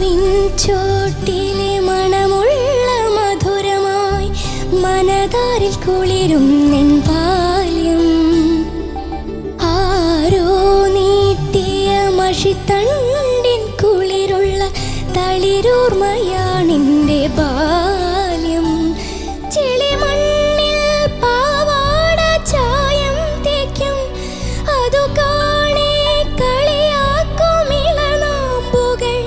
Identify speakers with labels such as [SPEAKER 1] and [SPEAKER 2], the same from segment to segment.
[SPEAKER 1] മാവിൻ ചോട്ടിലെ മണമുള്ള മധുരമായി മനതാരിൽ കുളിരും നിൻ ബാല്യം. ആരോ നീട്ടിയ മഷിത്തണ്ടിൻ കുളിരുള്ള തളിരൂർമയാണെൻ്റെ ബാല്യം. ചെളിമണ്ണിൽ പാവാട ചായം തേക്കും അതു കാണേ കളിയാക്കും ഇളനാമ്പുകൾ.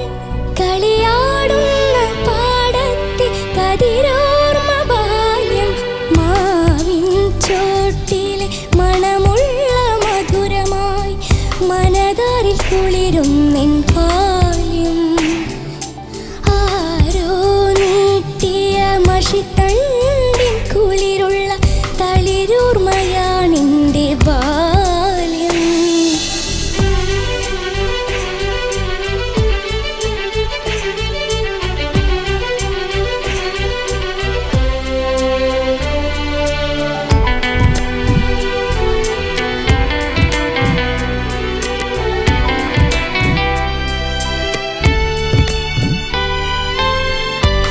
[SPEAKER 1] കളിയാടുന്ന പാടത്തെ കതിരോർമ ബാല്യം. മാവിൻ ചോട്ടിലെ മണമുള്ള മധുരമായി മനതാരിൽ കുളിരും നിൻ ബാല്യം. ആരോ നീട്ടിയ മഷിത്തണ്ടിൻ കുളിരുള്ള തളിരൂർമയാണെൻ്റെ ബാല്യം.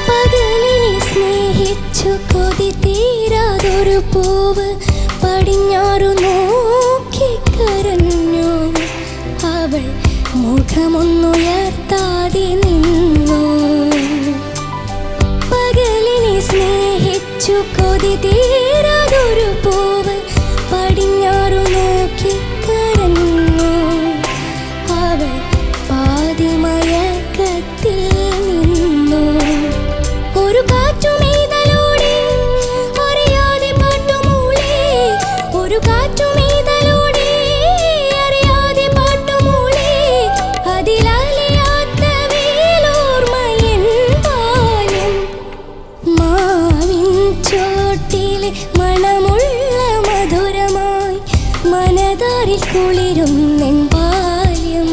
[SPEAKER 1] പകലിനെ സ്നേഹിച്ചു കൊതി തീരാതൊരു പൂവ് പടിഞ്ഞാറു നോക്കി കരഞ്ഞു. അവൾ മുഖമൊന്നുയർത്താതെ നിന്നു. പകലിനെ സ്നേഹിച്ചു കൊതി തീരാതൊരു പൂവ് പടിഞ്ഞാറു നോക്കി കരഞ്ഞു. അവൾ പാതിമയക്കത്തിൽ നിന്നു. ഒരു കാറ്റുമെയ്തലോടെ അറിയാതെ പാട്ടുമൂളി. ഒരു കാറ്റുമെയ്തലോടെ അറിയാതെ പാട്ടുമൂളി. അതിലലിയാത്ത വേലോർമയൻ ബാല്യം. മാവിൻ ചോട്ടിലെ മണമുള്ള മധുരമായി മനതാരിൽ കുളിരും നിൻ ബാല്യം.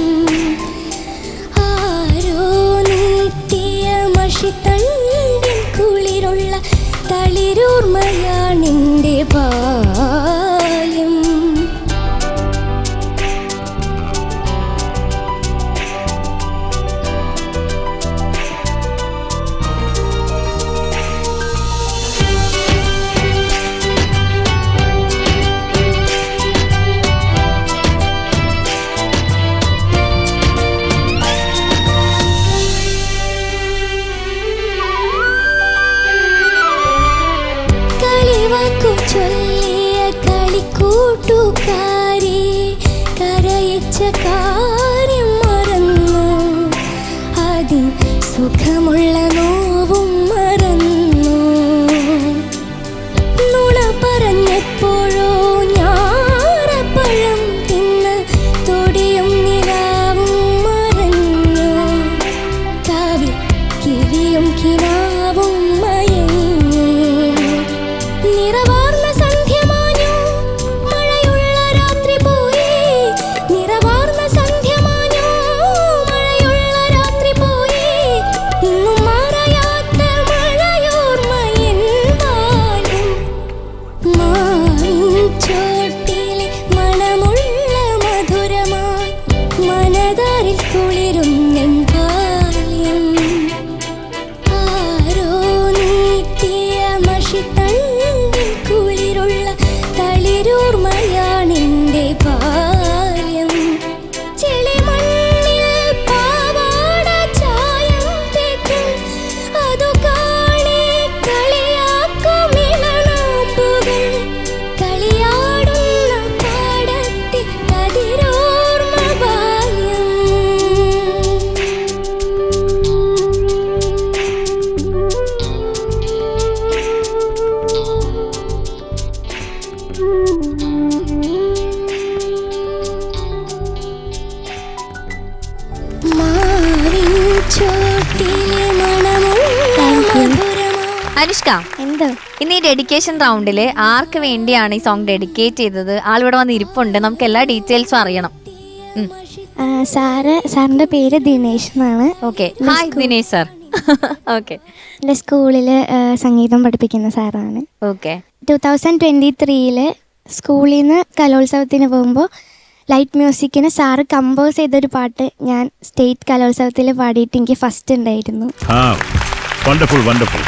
[SPEAKER 1] ആരോ നീട്ടിയ മഷിത്തണ്ടിൻ കുളിരുള്ള തളിരൂർമയാണെൻ്റെ ബാല്യം. കളിവാക്കു ചൊല്ലിയ കളിക്കൂട്ടുകാരി കരയിച്ച കാര്യം മറന്നു. അതിൻ സുഖമുള്ള നോവും മറന്നു. നുണ പറഞ്ഞപ്പോഴോ ഞാറപ്പഴം തിന്ന് തൊടിയും നിലാവും മറഞ്ഞു. കാവിൽ കിളിയും കിനാവും മയങ്ങി. നിറവാർന്ന സന്ധ്യമാഞ്ഞു മഴയുള്ള രാത്രി പോയി. നിറവാർന്ന സന്ധ്യമാഞ്ഞു മഴയുള്ള രാത്രി പോയി. ഇന്നും മറയാത്ത മഴയോർമയൻ ബാല്യം. മാവിൻ ചോട്ടിലെ മണമുള്ള മധുരമായി മനതാരിൽ കുളിരും നിൻ ബാല്യം. ആരോ നീട്ടിയ മഷിത്തണ്ടിൻ കുളിരുള്ള തളിരൂർമയാണെൻ്റെ ബാല്യം. ചെളിമണ്ണിൽ പാവാട ചായം തേക്കും അതു കാണേ കളിയാക്കും ഇളനാമ്പുകൾ. കളിയാടുന്ന പാടത്തെ കതിരോർമ ബാല്യം. മാവിൻ ചോട്ടിലെ മണമുള്ള മധുരമായി.
[SPEAKER 2] അനുഷ്ക,
[SPEAKER 1] എന്തോ
[SPEAKER 2] ഇന്ന് ഈ ഡെഡിക്കേഷൻ റൗണ്ടില് ആർക്ക് വേണ്ടിയാണ് ഈ സോങ് ഡെഡിക്കേറ്റ് ചെയ്തത്? ആളിവിടെ വന്ന് ഇരിപ്പുണ്ട്, നമുക്ക് എല്ലാ ഡീറ്റെയിൽസും അറിയണം.
[SPEAKER 1] സാറിന്റെ പേര് ദിനേശ് എന്നാണ്.
[SPEAKER 2] Okay, hi Dinesh sir. Okay,
[SPEAKER 1] എൻ്റെ സ്കൂളിൽ സംഗീതം പഠിപ്പിക്കുന്ന സാറാണ്.
[SPEAKER 2] ഓക്കെ.
[SPEAKER 1] 2023 സ്കൂളിൽ നിന്ന് കലോത്സവത്തിന് പോകുമ്പോൾ ലൈറ്റ് മ്യൂസിക്കിന് സാറ് കമ്പോസ് ചെയ്തൊരു പാട്ട് ഞാൻ സ്റ്റേറ്റ് കലോത്സവത്തിൽ പാടിയിട്ട് എനിക്ക് ഫസ്റ്റ് ഉണ്ടായിരുന്നു.
[SPEAKER 3] Wonderful wonderful.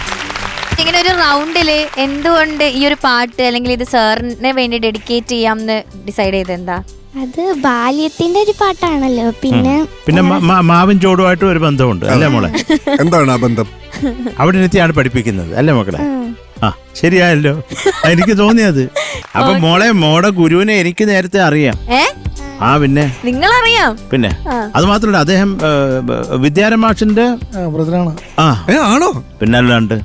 [SPEAKER 2] ഇങ്ങനെ ഒരു റൗണ്ടില് എന്തുകൊണ്ട് ഈ ഒരു പാട്ട് അല്ലെങ്കിൽ ഇത് സാറിന് വേണ്ടി ഡെഡിക്കേറ്റ് ചെയ്യാമെന്ന് ഡിസൈഡ് ചെയ്ത് എന്താ?
[SPEAKER 1] അത് ബാല്യത്തിന്റെ ഒരു പാട്ടാണല്ലോ. പിന്നെ
[SPEAKER 3] മാവിൻ ചോടുമായിട്ട് ഒരു ബന്ധമുണ്ട് അല്ലേ മോളെ?
[SPEAKER 4] എന്താണ് ആ ബന്ധം?
[SPEAKER 3] അവിടെ ഇരുത്തിയാണ് പഠിപ്പിക്കുന്നത് അല്ലേ മക്കളെ? ആ ശരിയായല്ലോ, എനിക്ക് തോന്നിയത്. അപ്പൊ മോടെ ഗുരുവിനെ എനിക്ക് നേരത്തെ അറിയാം. പിന്നെ
[SPEAKER 2] നിങ്ങളറിയാം?
[SPEAKER 3] പിന്നെ അത് മാത്രമല്ല, അദ്ദേഹം വിദ്യാരമാഷിന്റെ
[SPEAKER 4] ബ്രദറാണ്.
[SPEAKER 3] ആണോ? പിന്നെ അല്ലാണ്ട്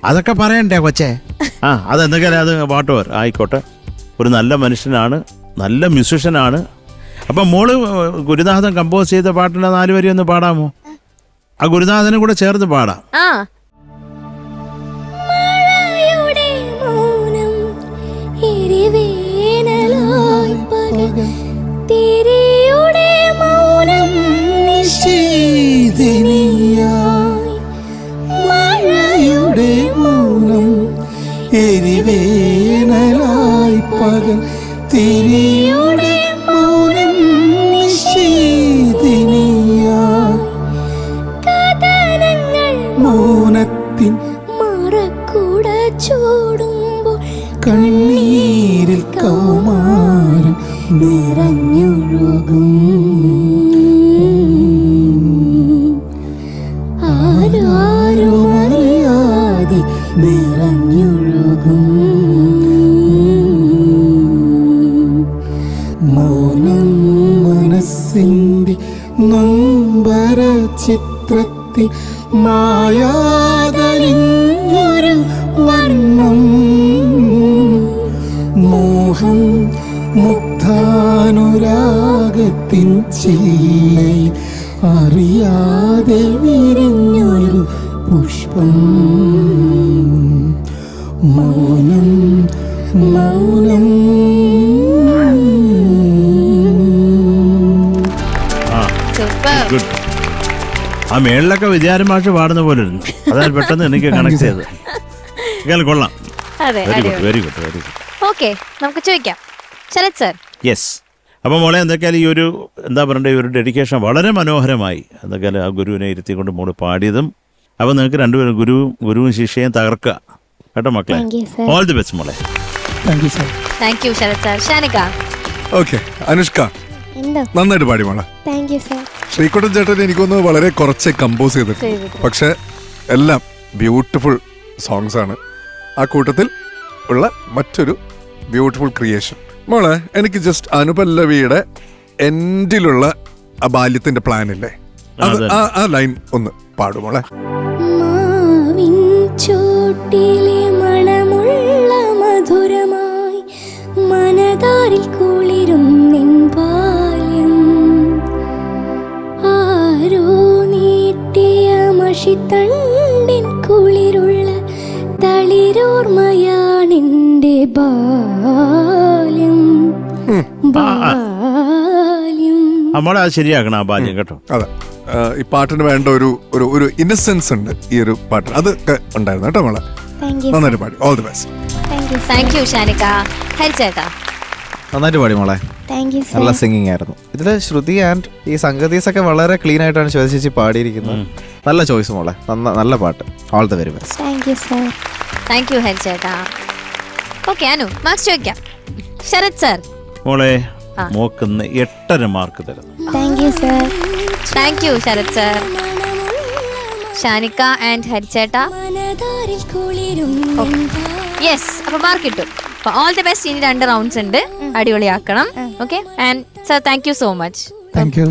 [SPEAKER 3] അതൊക്കെ പറയണ്ടേ കൊച്ചേ? അതെന്തൊക്കെയാലും അത് വാട്ടോർ ആയിക്കോട്ടെ. ഒരു നല്ല മനുഷ്യനാണ്, നല്ല മ്യൂസിഷ്യനാണ്. അപ്പം മോള് ഗുരുനാഥൻ കമ്പോസ് ചെയ്ത പാട്ടിന്റെ 4 വരി ഒന്ന് പാടാമോ? ആ ഗുരുനാഥനും കൂടെ ചേർത്ത് പാടാം.
[SPEAKER 5] എരിവേനലായി പകൽ തിരിയുടെ മൗനം നിശീതിനിയായി കഥനങ്ങൾ മൗനത്തിൻ മറക്കൂട ചൂടുമ്പോൾ കണ്ണീരിൽ കൗമാരം നിറഞ്ഞൊഴുകും. ആരാരും അറിയാതെ നിറഞ്ഞൊഴുകും. മൗനം മനസ്സിൻ്റെ നൊമ്പര ചിത്രത്തിൽ മായാതലിഞ്ഞൊരു വർണ്ണം. മോഹം മുഗ്ധാനുരാഗത്തിൻ ചില്ലയിൽ അറിയാതെ വിരിഞ്ഞൊരു പുഷ്പം. മൗനം മൗനം.
[SPEAKER 3] ആ മേളിലൊക്കെ വിദ്യാരമാഷ് പാടുന്ന പോലെ ഇരുന്നു. അതാണ് പെട്ടെന്ന് എനിക്ക് കണക്ട് ചെയ്തത്. കൊള്ളാം. Very good very good very good.
[SPEAKER 2] Okay, നമുക്ക് ചോദിക്കാം ശരത് സർ.
[SPEAKER 3] യെസ്. അപ്പം മോളെ എന്തൊക്കെയാലും ഈ ഒരു എന്താ പറയണ്ടേ, ഈ ഒരു ഡെഡിക്കേഷൻ വളരെ മനോഹരമായി. എന്തൊക്കെയാലും ആ ഗുരുവിനെ ഇരുത്തിക്കൊണ്ട് മോള് പാടിയതും. അപ്പം നിങ്ങൾക്ക് രണ്ടുപേരും ഗുരുവും ശിഷ്യയും തകർക്കുക കേട്ടോ മക്കളെ. ഓൾ ദി ബെസ്റ്റ് മോളെ.
[SPEAKER 2] Thank you Sarath sir. Shanika.
[SPEAKER 4] Okay, Anushka നന്നായിട്ട് പാടി മോളെ. ശ്രീകുട്ടൻ ചേട്ടൻ എനിക്കൊന്ന് വളരെ കുറച്ച് കമ്പോസ് ചെയ്തിട്ടുണ്ട്, പക്ഷെ എല്ലാം ബ്യൂട്ടിഫുൾ സോങ്സ് ആണ്. ആ കൂട്ടത്തിൽ ഉള്ള മറ്റൊരു ബ്യൂട്ടിഫുൾ ക്രിയേഷൻ. മോളെ എനിക്ക് ജസ്റ്റ് അനുപല്ലവിയുടെ എൻഡിലുള്ള ആ ബാല്യത്തിന്റെ പ്ലാൻ ഇല്ലേ, ആ ലൈൻ ഒന്ന് പാടുമോളെ.
[SPEAKER 5] മാവിൻ ചോട്ടിലെ മണമുള്ള മധുരമായി മനതാരിൽ കുളിരും നിൻ ബാല്യം. ആരോ നീട്ടിയ മഷിത്തണ്ടിൻ കുളിരുള്ള തളിരോർമയാണെന്റെ ബാല്യം.
[SPEAKER 3] നമ്മളെ അത് ശരിയാക്കണം ആ ബാല്യം കേട്ടോ.
[SPEAKER 4] അതെ, ഈ പാട്ടിന് വേണ്ട ഒരു ഇന്നസെൻസ് ഉണ്ട് ഈ ഒരു പാട്ടിന്. അതൊക്കെ ഉണ്ടായിരുന്നു കേട്ടോ മോളെ. നന്നായിട്ട് പാടി. All the best.
[SPEAKER 2] Thank you Shanika. ഹരിച്ചേട്ടാ.
[SPEAKER 6] നന്നായിട്ട് പാടി മോളെ. നല്ല സിംഗിങ് ആയിരുന്നു. ഇതില് ശ്രുതി ആൻഡ് ഈ സംഗതീസ് ഒക്കെ വളരെ ക്ലീൻ ആയിട്ടാണ് ശ്വേത ചേച്ചി പാടിയിരിക്കുന്നത്. നല്ല ചോയ്സ് മോളെ, നല്ല പാട്ട്. All the very best.
[SPEAKER 2] Thank you ഹരിച്ചേട്ടാ. ഓക്കെ അനു, മാർക്സ് ചോദിക്കാം. ശരത് സർ.
[SPEAKER 3] മോളെ മോക്കുന്ന 8.5 മാർക്ക് തരുന്നു.
[SPEAKER 2] Thank you Sarath sir. Shanika and ഹരിച്ചേട്ടാ. യെസ്, അപ്പൊ മാർക്ക് കിട്ടും. ഓൾ ദി ബെസ്റ്റ്. ഇനി 2 റൗണ്ട്സ് ഉണ്ട്, അടിപൊളിയാക്കണം. Okay, and sir thank you so much.
[SPEAKER 4] Thank U.